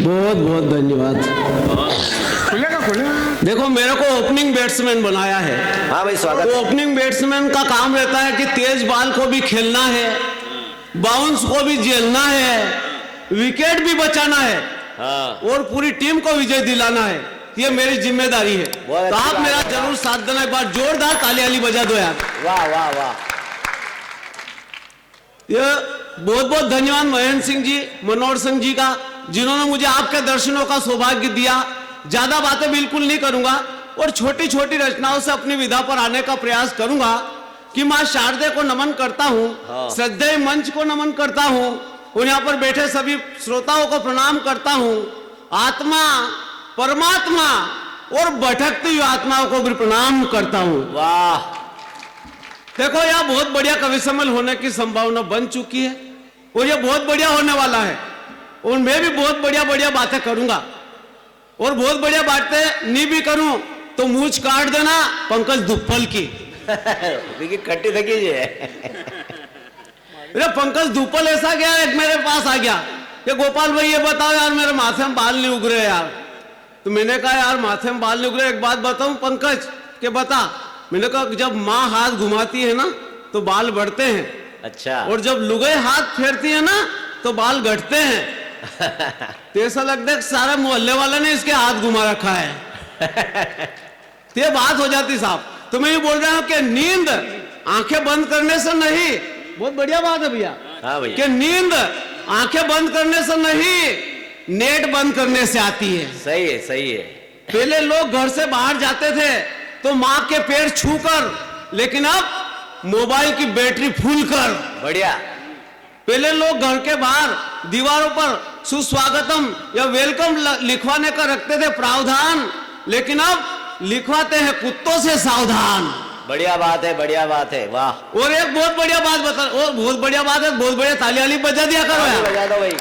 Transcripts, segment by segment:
बहुत बहुत धन्यवाद। देखो मेरे को ओपनिंग बैट्समैन बनाया है। हाँ भाई स्वागत। तो ओपनिंग बैट्समैन का काम रहता है कि तेज बॉल को भी खेलना है, बाउंस को भी झेलना है, विकेट भी बचाना है, और पूरी टीम को विजय दिलाना है। ये मेरी जिम्मेदारी है। तो आप मेरा जरूर साथ देना। एक बार जोरदार ताली बजा दो यार। वाह वाह वाह। ये बहुत बहुत धन्यवाद महेंद्र सिंह जी, मनोहर सिंह जी का, जिन्होंने मुझे आपके दर्शनों का सौभाग्य दिया। ज्यादा बातें बिल्कुल नहीं करूंगा और छोटी छोटी रचनाओं से अपनी विधा पर आने का प्रयास करूंगा कि मां शारदे को नमन करता हूं, श्रद्धेय मंच को नमन करता हूं, और यहाँ पर बैठे सभी श्रोताओं को प्रणाम करता हूं। आत्मा, परमात्मा और भटकती हुई आत्माओं को भी प्रणाम करता हूं। वाह। देखो यहाँ बहुत बढ़िया कवि सम्मेलन होने की संभावना बन चुकी है और ये बहुत बढ़िया होने वाला है, और मैं भी बहुत बढ़िया बढ़िया बातें करूंगा, और बहुत बढ़िया बातें नहीं भी करूं तो मूछ काट देना पंकज दुप्पल की। कट्टी थकी जी। अरे पंकज दुप्पल ऐसा गया, एक मेरे पास आ गया कि गोपाल भाई ये बताओ यार मेरे माथे में बाल नहीं उग रहे यार। तो मैंने कहा यार माथे में बाल नहीं उग रहे, एक बात बताऊं पंकज के बता। मैंने कहा जब माँ हाथ घुमाती है ना तो बाल बढ़ते हैं, अच्छा, और जब लुगाई हाथ फेरती है ना तो बाल घटते हैं। तो ऐसा लगता है सारा मोहल्ले वाले ने इसके हाथ घुमा रखा है। तो ये बात हो जाती साहब। तो मैं ये बोल रहा हूं कि नींद आंखें बंद करने से नहीं, बहुत बढ़िया बात है भैया। हाँ भैया। कि नींद आंखें बंद करने से नहीं, नेट बंद करने से आती है। सही है, सही है। पहले लोग घर से बाहर जाते थे तो माँ के पैर छूकर, लेकिन अब मोबाइल की बैटरी फूल कर। बढ़िया। पहले लोग घर के बाहर दीवारों पर सुस्वागतम या वेलकम लिखवाने का रखते थे प्रावधान, लेकिन अब लिखवाते हैं कुत्तों से सावधान। बढ़िया बात है, बढ़िया बात है। वाह। और एक बहुत बढ़िया बात बता, और बहुत बढ़िया बात है, बहुत बढ़िया ताली बजा दिया करो यार। बजा दो भाई।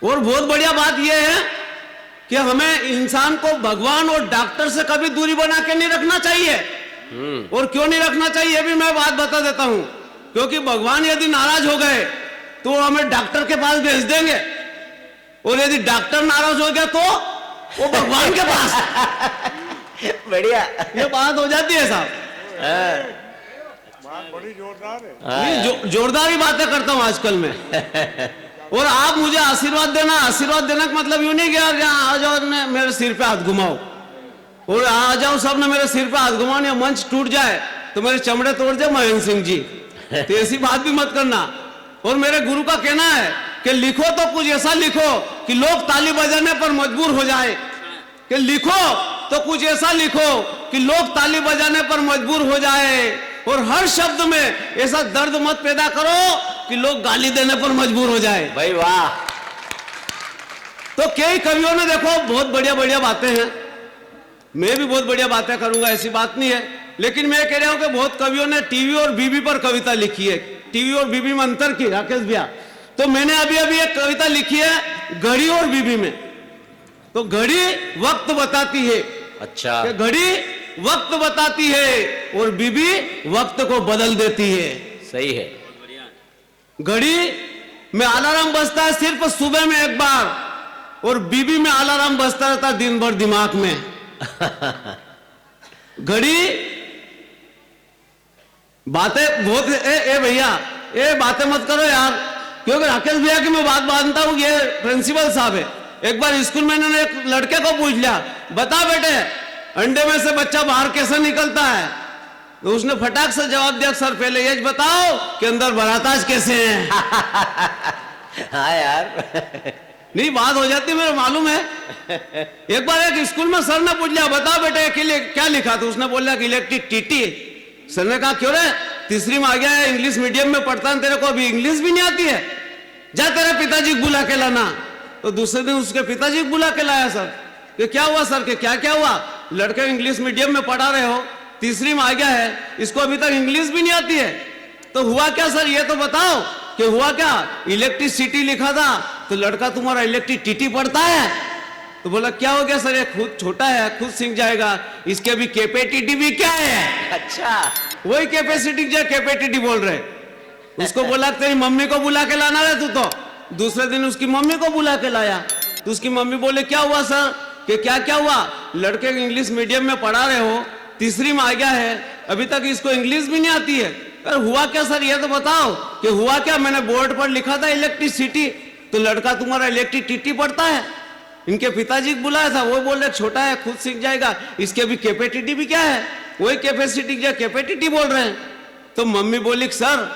और बहुत बढ़िया बात यह है कि हमें इंसान को भगवान और डॉक्टर से कभी दूरी बना के नहीं रखना चाहिए। और क्यों नहीं रखना चाहिए भी मैं बात बता देता हूं। क्योंकि भगवान यदि नाराज हो गए तो हमें डॉक्टर के पास भेज देंगे, और यदि डॉक्टर नाराज हो गया तो वो भगवान के पास। बढ़िया। ये बात हो जाती है साहब। बड़ी जोरदार है। जोरदार ही बातें करता हूं आजकल में। और आप मुझे आशीर्वाद देना। आशीर्वाद देने का मतलब यूं नहीं कि यार यहाँ आ जाओ ने मेरे सिर पे हाथ घुमाओ, और आ जाओ सब ने मेरे सिर पे हाथ घुमाओ या मंच टूट जाए तो मेरे चमड़े तोड़ जाए महेंद्र सिंह जी। तो ऐसी बात भी मत करना। और मेरे गुरु का कहना है कि लिखो तो कुछ ऐसा लिखो कि लोग ताली बजाने पर मजबूर हो जाए। कि लिखो तो कुछ ऐसा लिखो कि लोग ताली बजाने पर मजबूर हो जाए, और हर शब्द में ऐसा दर्द मत पैदा करो कि लोग गाली देने पर मजबूर हो जाए। भाई वाह। तो कई कवियों ने देखो बहुत बढ़िया बढ़िया बातें हैं, मैं भी बहुत बढ़िया बातें करूंगा, ऐसी बात नहीं है। लेकिन मैं कह रहा हूं कि बहुत कवियों ने टीवी और बीबी पर कविता लिखी है। टीवी और बीबी में अंतर की राकेश भैया। तो मैंने अभी अभी एक कविता लिखी है घड़ी और बीबी में। तो घड़ी वक्त बताती है, अच्छा, कि घड़ी वक्त बताती है और बीबी वक्त को बदल देती है। सही है। घड़ी में अलार्म बजता है सिर्फ सुबह में एक बार, और बीबी में अलार्म बजता रहता है दिन भर दिमाग में। घड़ी बातें बहुत ए भैया ये बातें मत करो यार, क्योंकि राकेश भैया की मैं बात मानता हूं। ये प्रिंसिपल साहब है। एक बार स्कूल में इन्होंने एक लड़के को पूछ लिया, बता बेटे अंडे में से बच्चा बाहर कैसे निकलता है? तो उसने फटाक से जवाब दिया, सर पहले ये बताओ कि अंदर बराताज कैसे हैं। हाँ यार। नहीं बात हो जाती मेरे मालूम है। एक बार एक स्कूल में सर ने पूछ लिया, बताओ बेटे के लिए क्या लिखा? तो उसने बोला कि इलेक्ट्रिक टीटी। सर ने कहा क्यों रे, तीसरी में आ गया है, इंग्लिश मीडियम में पढ़ता है, तेरे को अभी इंग्लिश भी नहीं आती है, जा तेरे पिताजी को बुला के लाना। तो दूसरे दिन उसके पिताजी को बुला के लाया सर। कि क्या हुआ सर? के क्या क्या हुआ? लड़के इंग्लिश मीडियम में पढ़ा रहे हो, तीसरी में आ गया है, इसको अभी तक इंग्लिश भी नहीं आती है, तो हुआ क्या सर ये तो बताओ कि हुआ क्या? इलेक्ट्रिसिटी लिखा था तो लड़का तुम्हारा इलेक्ट्रिसिटी पढ़ता है। तो बोला क्या हो गया सर, ये खुद छोटा है खुद सीख जाएगा, इसके भी कैपेसिटी भी क्या है? अच्छा, वही कैपेसिटी जो कैपेसिटी बोल रहे। उसको बोला तेरी मम्मी को बुला के लाना रे तू तो। दूसरे दिन उसकी मम्मी को बुला के लाया तो उसकी मम्मी बोले क्या हुआ सर, कि क्या क्या हुआ, लड़के को इंग्लिश मीडियम में पढ़ा रहे हो, तीसरी में आ गया है, अभी तक इसको इंग्लिश भी नहीं आती है। अरे हुआ क्या सर ये तो बताओ कि हुआ क्या। मैंने बोर्ड पर लिखा था इलेक्ट्रिसिटी, तो लड़का तुम्हारा इलेक्ट्रिसिटी पढ़ता है। इनके पिताजी को बुलाया था, वो बोल रहे छोटा है खुद सीख जाएगा, इसके भी कैपेसिटी भी क्या है, वही कैपेसिटी क्या कैपेसिटी बोल रहे हैं। तो मम्मी बोली सर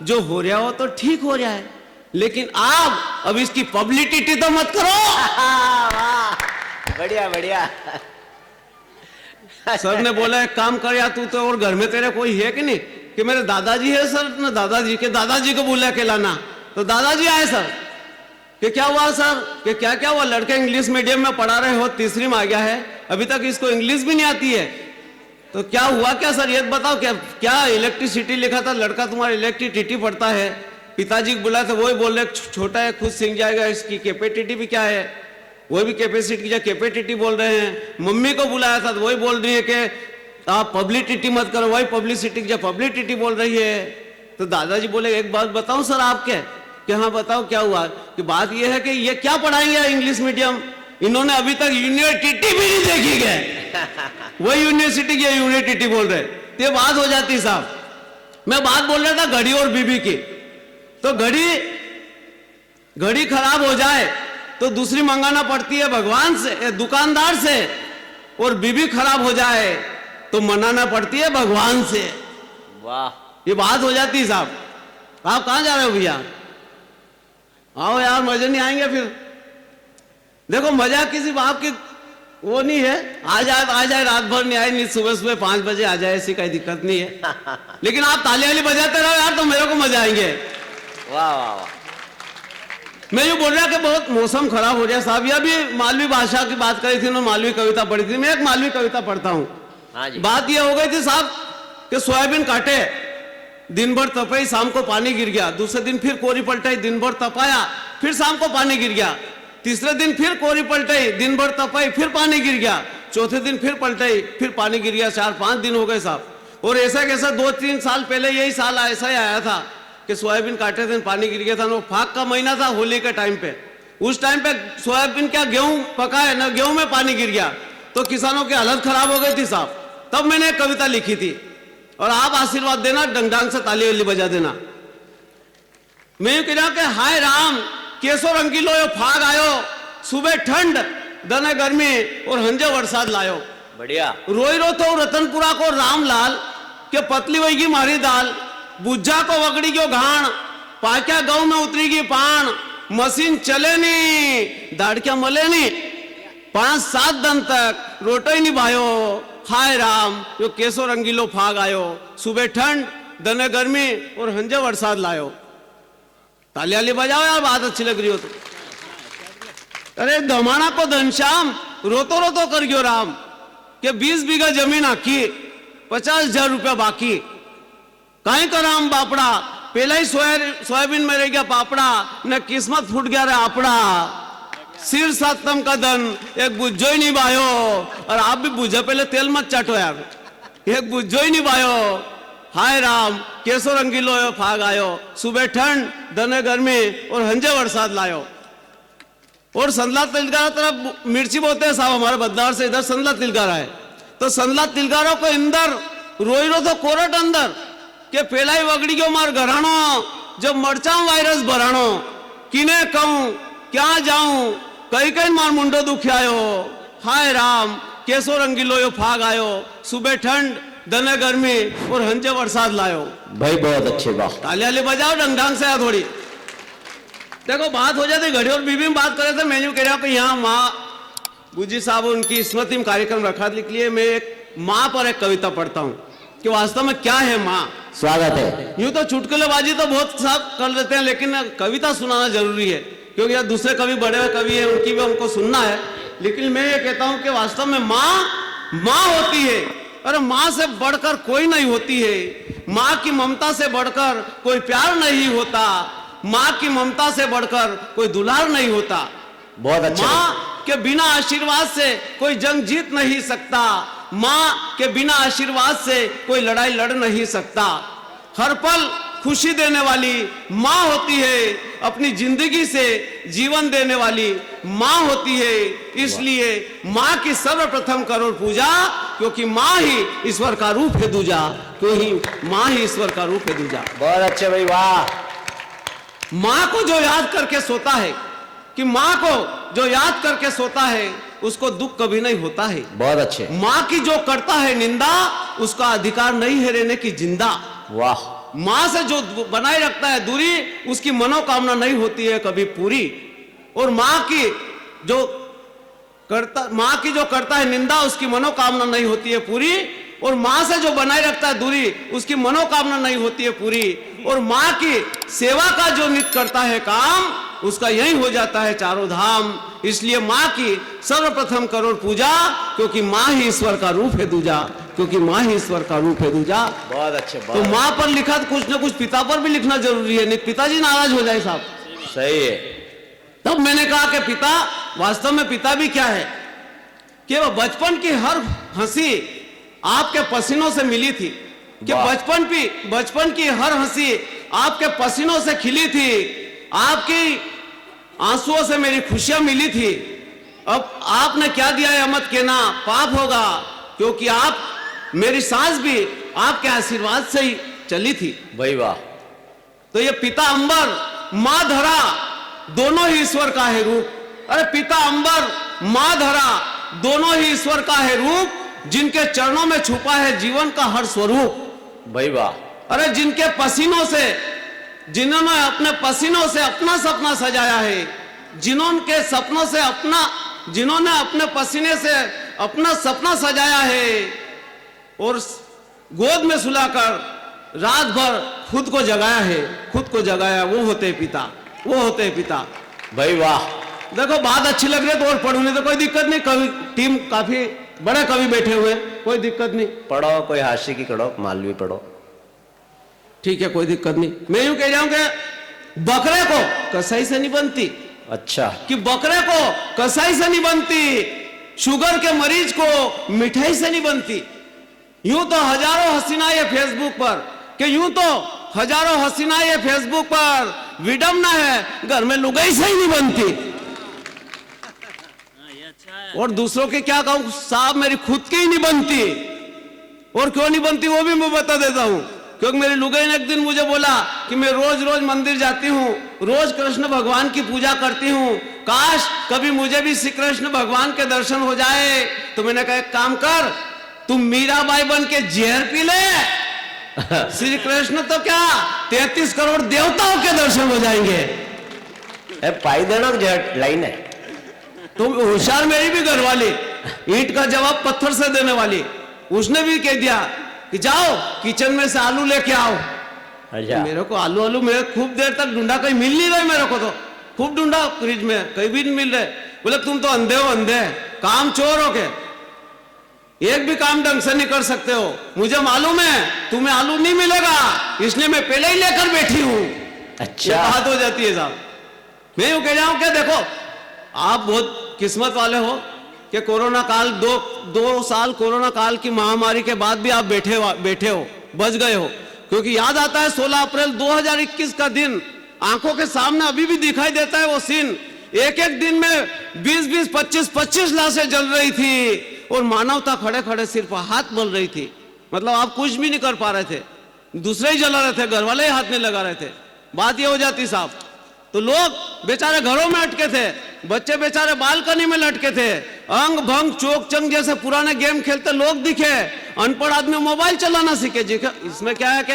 जो हो रहा हो तो ठीक हो रहा है, लेकिन आप अब इसकी पब्लिसिटी तो मत करो। वाह, बढ़िया बढ़िया। सर ने बोला एक काम कर यार तू तो, और घर में तेरे कोई है कि नहीं, कि मेरे दादाजी है सर, ना दादाजी के दादाजी को बुला के लाना। तो दादाजी आए सर, कि क्या हुआ सर, कि क्या क्या हुआ, लड़के इंग्लिश मीडियम में पढ़ा रहे हो, तीसरी में आ गया है, अभी तक इसको इंग्लिश भी नहीं आती है, तो क्या हुआ क्या सर ये बताओ। क्या क्या इलेक्ट्रिसिटी लिखा था, लड़का तुम्हारा इलेक्ट्रिसिटी पढ़ता है, पिताजी को बुलाया था, वही बोल रहे छोटा है खुद सीख जाएगा, इसकी कैपेसिटी भी क्या है, वही भी कैपेसिटी क्या कैपेसिटी बोल रहे हैं। मम्मी को बुलाया था तो वही बोल रही है कि आप पब्लिसिटी मत करो, वही पब्लिसिटी क्या पब्लिसिटी बोल रही है। तो दादाजी बोले एक बात बताऊं सर आपके, कि हाँ बताओ क्या हुआ। कि बात यह है कि ये क्या पढ़ाएंगे इंग्लिश मीडियम, इन्होंने अभी तक यूनिवर्सिटी भी नहीं देखी गए, वही यूनिवर्सिटी की यूनिवर्सिटी बोल रहे। तो ये बात हो जाती साहब। मैं बात बोल रहा था घड़ी और बीबी की, तो घड़ी खराब हो जाए तो दूसरी मंगाना पड़ती है भगवान से, दुकानदार से, और बीबी खराब हो जाए तो मनाना पड़ती है भगवान से। वाह, ये बात हो जाती है साहब। आप कहां जा रहे हो भैया, आओ यार मजे नहीं आएंगे फिर। देखो मजा किसी बाप की वो नहीं है, आ जाए रात भर नहीं आए, नहीं सुबह सुबह 5 बजे आ जाए, ऐसी कोई दिक्कत नहीं है। लेकिन आप ताली वाली बजाते रहो यार तो मेरे को मजा आएंगे। वाह वाह वाह। मैं ये बोल रहा कि बहुत मौसम खराब हो गया साहब। यह भी मालवी भाषा की बात करी थी, उन्होंने मालवी कविता पढ़ी थी, मैं एक मालवी कविता पढ़ता हूँ। हाँ जी। बात यह हो गई थी साहब कि सोयाबीन काटे, दिन भर तपाई, शाम को पानी गिर गया, दूसरे दिन फिर कोरी पलटाई, दिन भर तपाया, फिर शाम को पानी गिर गया, तीसरे दिन फिर कोरी पलटाई, दिन भर तपाई, फिर पानी गिर गया, चौथे दिन फिर पलटाई, फिर पानी गिर गया, 4-5 दिन हो गए साहब। और ऐसा कैसा 2-3 साल पहले यही साल ऐसा ही आया था कि सोयाबीन काटे थे पानी गिर गया था। वो फाग का महीना था, होली के टाइम पे, उस टाइम पे सोयाबीन क्या गेहूं पकाए ना, गेहूं में पानी गिर गया तो किसानों की हालत खराब हो गई थी साहब। तब मैंने एक कविता लिखी थी, और आप आशीर्वाद देना, डंग से ताली वाली बजा देना। मैं कह रहा कि हाय राम केसो रंगीलो यो फाग आयो, सुबह ठंड दने गर्मी और हंजे बरसात लायो। बढ़िया। रोई रो तो रतनपुरा को रामलाल के पतली वही मारी दाल, बुझा को वगड़ी गयो घाण, पाक्या गऊ में उतरी पान, मशीन चले नी दाड़क्या मले नी, 5-7 दिन तक रोटो ही नहीं भायो। हाय राम यो केसो रंगीलो फाग आयो, सुबह ठंड दने गर्मी और हंजे बरसात लायो। ताली वाली बजाओ यार, बात अच्छी लग रही हो तो। अरे धमाना को घनश्याम रोतो रोतो कर गयो राम, के 20 बीघा जमीन आखी 50,000 रुपया बाकी, कहीं का राम बापड़ा, पहला ही सोयाबीन में रह गया पापड़ा, न किस्मत फूट गया रे आपड़ा, सिर सत्तम का धन एक बुझो ही नहीं बायो। और आप भी बुझे पहले तेल मत चाटो यार, एक बुझो ही नहीं बायो। हाय राम केसो रंगीलो यो फाग आयो, सुबह ठंड दने गर्मी और हंजे बरसात लायो। और संदला तिलकारा तरफ मिर्ची बोलते हैं साहब, हमारे बदलावर से इधर संदला तिलकारा है, तो संदला तिलकारों को इंदर रोई रो तो कोरट अंदर के पहला ही वगड़ी गयो मार घराणो, जब मरचा वायरस भराणो, किने कहूं क्या जाऊं, कई कई मार मुंडो दुखियायो। हाय राम केसो रंगीलो यो फाग आयो, सुबह ठंड दने गर्मी और हंजे बरसात लायो। भाई बहुत अच्छी बात। ताली बजाओ ढंग ढंग से थोड़ी। देखो बात हो जाती घड़ी और बीबी में बात करे थे, मैं यूं कह रहा हूं यहाँ माँ गुजी साहब उनकी स्मृति में कार्यक्रम रखा, इसलिए मैं एक माँ पर एक कविता पढ़ता हूँ कि वास्तव में क्या है माँ। स्वागत है। यूं तो चुटकुलेबाजी तो बहुत सब कर लेते हैं, लेकिन कविता सुनाना जरूरी है, क्योंकि यार दूसरे कवि बड़े हुए कवि हैं, उनकी भी हमको सुनना है। लेकिन मैं ये कहता हूं कि वास्तव में माँ होती है, और माँ से बढ़कर कोई नहीं होती है। माँ की ममता से बढ़कर कोई प्यार नहीं होता, माँ की ममता से बढ़कर कोई दुलार नहीं होता। बहुत अच्छा। माँ के बिना आशीर्वाद से कोई जंग जीत नहीं सकता, माँ के बिना आशीर्वाद से कोई लड़ाई लड़ नहीं सकता। हर पल खुशी देने वाली माँ होती है, अपनी जिंदगी से जीवन देने वाली माँ होती है। इसलिए माँ की सर्वप्रथम करो पूजा, क्योंकि माँ ही ईश्वर का रूप है दूजा, क्योंकि माँ ही ईश्वर का रूप है दूजा। बहुत अच्छे भाई, वाह। माँ को जो याद करके सोता है, कि माँ को जो याद करके सोता है उसको दुख कभी नहीं होता है। बहुत अच्छे। माँ की जो करता है निंदा, उसका अधिकार नहीं है रहने की जिंदा। वाह। माँ से जो बनाए रखता है दूरी, उसकी मनोकामना नहीं होती है कभी पूरी। और माँ की जो करता है निंदा, उसकी मनोकामना नहीं होती है पूरी। और माँ से जो बनाए रखता है दूरी, उसकी मनोकामना नहीं होती है पूरी। और माँ की सेवा का जो नित्य करता है काम, उसका यही हो जाता है चारों धाम। इसलिए माँ की सर्वप्रथम करो पूजा, क्योंकि माँ ही ईश्वर का रूप है दूजा, क्योंकि माँ ही ईश्वर का रूप है दूजा। बहुत अच्छे। तो माँ पर लिखा तो कुछ ना कुछ पिता पर भी लिखना जरूरी है, नहीं पिताजी नाराज हो जाए साहब। सही है। तब मैंने कहा कि पिता, वास्तव में पिता भी क्या है, कि वो बचपन की हर हंसी आपके पसीनों से मिली थी, कि बचपन की हर हंसी आपके पसीनों से खिली थी, आपकी आंसुओं से मेरी खुशियां मिली थी। अब आपने क्या दिया है मत कहना, पाप होगा, क्योंकि आप मेरी सांस भी आपके आशीर्वाद से ही चली थी। भाई वाह। तो ये पिता अंबर माँ धरा दोनों ही ईश्वर का है रूप। अरे पिता अंबर माँ धरा दोनों ही ईश्वर का है रूप, जिनके चरणों में छुपा है जीवन का हर स्वरूप। भाई वाह। अरे जिनके पसीनों से, जिन्होंने अपने पसीनों से अपना सपना सजाया है, जिन्होंने अपने पसीने से अपना सपना सजाया है, और गोद में सुलाकर रात भर खुद को जगाया है, खुद को जगाया, वो होते पिता, वो होते पिता। भाई वाह। देखो बात अच्छी लग रही है तो और पढ़ूंगी तो कोई दिक्कत नहीं, कवि टीम काफी बड़े कवि बैठे हुए, कोई दिक्कत नहीं। पढ़ो, कोई हास्य की पढ़ो, मालवी पढ़ो। ठीक है, कोई दिक्कत नहीं। मैं यूं कह जाऊं कि बकरे को कसाई से नहीं बनती। अच्छा। कि बकरे को कसाई से नहीं बनती, शुगर के मरीज को मिठाई से नहीं बनती। यूं तो हजारों हसीनाएं फेसबुक पर, कि यूं तो हजारों हसीनाएं फेसबुक पर विडम्बना है, घर में लुगाई से ही नहीं बनती। और दूसरों के क्या कहूं साहब, मेरी खुद की ही नहीं बनती। और क्यों नहीं बनती वो भी मैं बता देता हूं। क्योंकि मेरी लुगाई ने एक दिन मुझे बोला कि मैं रोज रोज मंदिर जाती हूँ, रोज कृष्ण भगवान की पूजा करती हूँ, काश कभी मुझे भी श्री कृष्ण भगवान के दर्शन हो जाए। तो मैंने कहा एक काम कर, तुम मीराबाई बन के जहर पी ले, श्री कृष्ण तो क्या 33 करोड़ देवताओं के दर्शन हो जाएंगे। पाई देना लाइन है। तुम होशियार, मेरी भी घरवाली ईंट का जवाब पत्थर से देने वाली, उसने भी कह दिया कि जाओ किचन में से आलू लेके आओ। अच्छा। मेरे को आलू मेरे खूब देर तक ढूंढा, कहीं मिल नहीं रहे मेरे को, तो खूब ढूंढा फ्रिज में, कहीं भी नहीं मिल रहे। बोले तुम तो अंधे हो, अंधे काम चोर हो के, एक भी काम ढंग से नहीं कर सकते हो। मुझे मालूम है तुम्हें आलू नहीं मिलेगा, इसलिए मैं पहले ही लेकर बैठी हूं। अच्छा। बात हो जाती है साहब। मैं यूं कह जाऊं क्या, देखो आप बहुत किस्मत वाले हो कि कोरोना काल, दो साल कोरोना काल की महामारी के बाद भी आप बैठे हो, बच गए हो। क्योंकि याद आता है 16 अप्रैल 2021 का दिन, आंखों के सामने अभी भी दिखाई देता है वो सीन। एक एक दिन में 20-20, 25-25 लाशें जल रही थी, और मानवता खड़े खड़े सिर्फ हाथ मल रही थी। मतलब आप कुछ भी नहीं कर पा रहे थे, दूसरे ही जला रहे थे, घर वाले ही हाथ नहीं लगा रहे थे। बात ये हो जाती साहब। तो लोग बेचारे घरों में अटके थे, बच्चे बेचारे बालकनी में लटके थे, अंग भंग चोक चंग जैसे पुराने गेम खेलते लोग दिखे, अनपढ़ आदमी मोबाइल चलाना सीखे। इसमें क्या है कि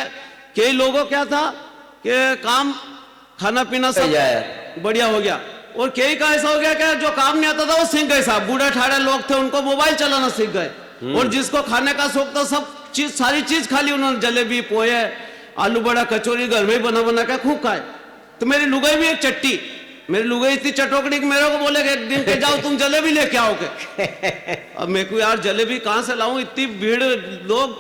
कई लोगों क्या था कि काम खाना पीना सब बढ़िया हो गया, और कई का ऐसा हो गया कि जो काम नहीं आता था वो सीख गए साहब। बूढ़े ठाड़े लोग थे, उनको मोबाइल चलाना सीख गए, और जिसको खाने का शौक था सब चीज, सारी चीज खा ली उन्होंने, जलेबी, पोहे, आलू बड़ा, कचौरी घर में बना बना के खूब खाए। तो मेरी लुगाई भी एक चट्टी, मेरी लुगाई इतनी चटोकड़ी कि मेरे को बोले कि एक दिन के जाओ तुम जलेबी लेके आओगे। अब मेरे को यार जलेबी कहां से लाऊं, इतनी भीड़, लोग,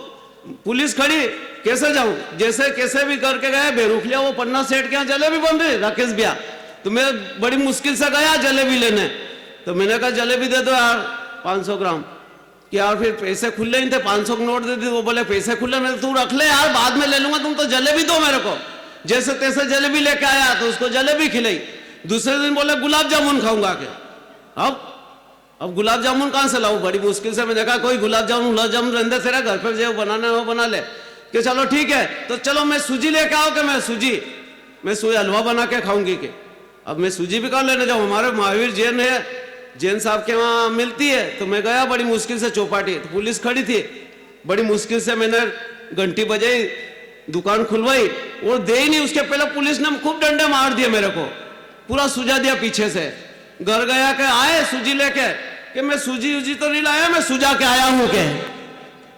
पुलिस खड़ी, कैसे जाऊं। जैसे कैसे भी करके गए, बेरुख लिया वो पन्ना सेठ के यहाँ जलेबी बन रही, राकेश भैया। तो मैं बड़ी मुश्किल से गया जलेबी लेने, तो मैंने कहा जलेबी दे दो यार 500 ग्राम। कि यार फिर पैसे खुले नहीं थे, 500 के नोट दे दी। वो बोले पैसे खुले, मैं तू रख ले यार बाद में ले लूंगा, तुम तो जलेबी दो मेरे को। जैसे तैसे जलेबी लेके आया तो उसको जलेबी खिलाई। दूसरे दिन बोले गुलाब जामुन खाऊंगा के। अब गुलाब जामुन कहां से लाऊं? बड़ी मुश्किल से मैं देखा कोई गुलाब जामुन रहने दे, तेरा घर पर जो बनाना है वो बना ले। कि चलो ठीक है, तो चलो मैं सूजी लेके आओ कि मैं सूजी हलवा बना के खाऊंगी के। अब मैं सूजी भी कर लेने जाऊँ, हमारे महावीर जैन है, जैन साहब के वहां मिलती है। तो मैं गया बड़ी मुश्किल से चौपाटी, तो पुलिस खड़ी थी, बड़ी मुश्किल से मैंने घंटी बजाई, दुकान खुलवाई और दे ही नहीं। उसके पहले पुलिस ने खूब डंडे मार दिए मेरे को, पूरा सुझा दिया पीछे से। घर गया के आए सूजी लेके कि मैं सूजी तो नहीं लाया, मैं सुझा के आया हूं के।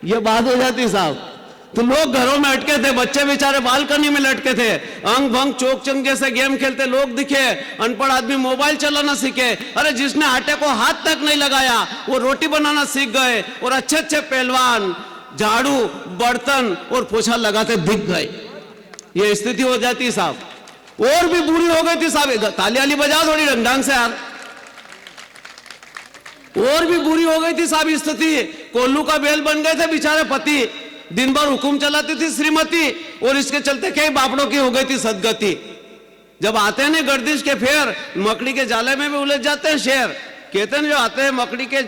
ये बात हो जाती साहब। तो लोग घरों में अटके थे, बच्चे बेचारे बालकनी में लटके थे, अंग भंग चोक चंग जैसे गेम खेलते लोग दिखे, अनपढ़ आदमी मोबाइल चलाना सीखे। अरे जिसने आटे को हाथ तक नहीं लगाया वो रोटी बनाना सीख गए, और अच्छे अच्छे पहलवान झाड़ू बर्तन और पोछा लगाते दिख गए। ये स्थिति हो जाती साहब। और भी बुरी हो गई थी साहब, ताली बजाओ थोड़ी ढंग से यार। और भी बुरी हो गई थी साहब स्थिति। कोल्लू का बेल बन गए थे बेचारे पति, दिन भर हुकुम चलाती थी श्रीमती, और इसके चलते कई बापड़ों की हो गई थी सदगति। जब आते हैं ना गर्दिश के फेर, मकड़ी के जाले में भी उलझ जाते हैं शेर। कहते हैं जो आते हैं मकड़ी के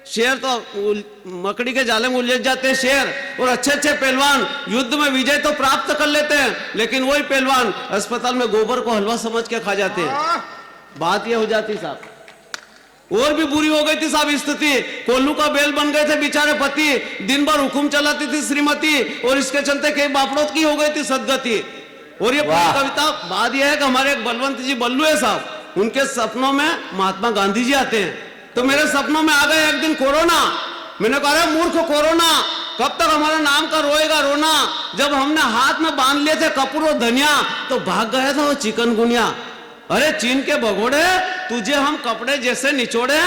शेर, तो मकड़ी के जाले में उलझ जाते हैं शेर। और अच्छे अच्छे पहलवान युद्ध में विजय तो प्राप्त कर लेते हैं, लेकिन वही पहलवान अस्पताल में गोबर को हलवा समझ के खा जाते हैं। बात यह हो जाती साहब। और भी बुरी हो गई थी साहब स्थिति। कोल्लू का बेल बन गए थे बेचारे पति, दिन भर हुकुम चलाती थी श्रीमती, और इसके चलते कई बापड़ों की हो गई थी सदगति। और ये पूरी कविता बात यह है कि हमारे एक बलवंत जी बल्लू है साहब, उनके सपनों में महात्मा गांधी जी आते हैं। तो मेरे सपनों में आ गए एक दिन कोरोना। मैंने कहा अरे मूर्ख कोरोना, कब तक हमारे नाम का रोएगा रोना? जब हमने हाथ में बांध लिए थे कपूर और धनिया तो भाग गया था वो चिकनगुनिया। अरे चीन के भगोड़े, तुझे हम कपड़े जैसे निचोड़े,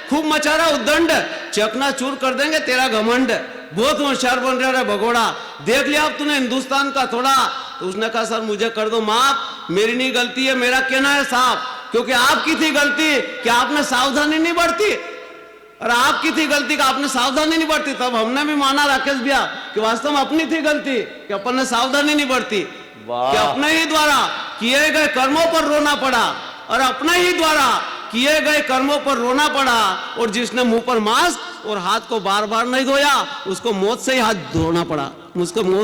खूब मचा रहा उद्दंड, चकना चूर कर देंगे तेरा घमंड। बहुत होशियार बन रहा है भगोड़ा, देख लिया अब तूने हिंदुस्तान का थोड़ा। तो उसने कहा सर मुझे कर दो माफ, मेरी नहीं गलती है, मेरा कहना है साहब, क्योंकि आपकी थी गलती कि आपने सावधानी नहीं बरती। और आपकी थी गलती कि आपने सावधानी नहीं बरती। तब हमने भी माना राकेश भैया कि वास्तव में अपनी थी गलती कि अपन ने सावधानी नहीं बरती, कि अपने ही द्वारा किए गए कर्मों पर रोना पड़ा, और अपने ही द्वारा किए गए कर्मों पर रोना पड़ा। और जिसने मुंह पर मास्क और हाथ को बार बार नहीं धोया उसको मौत से ही हाथ धोना पड़ा, मुझको मौत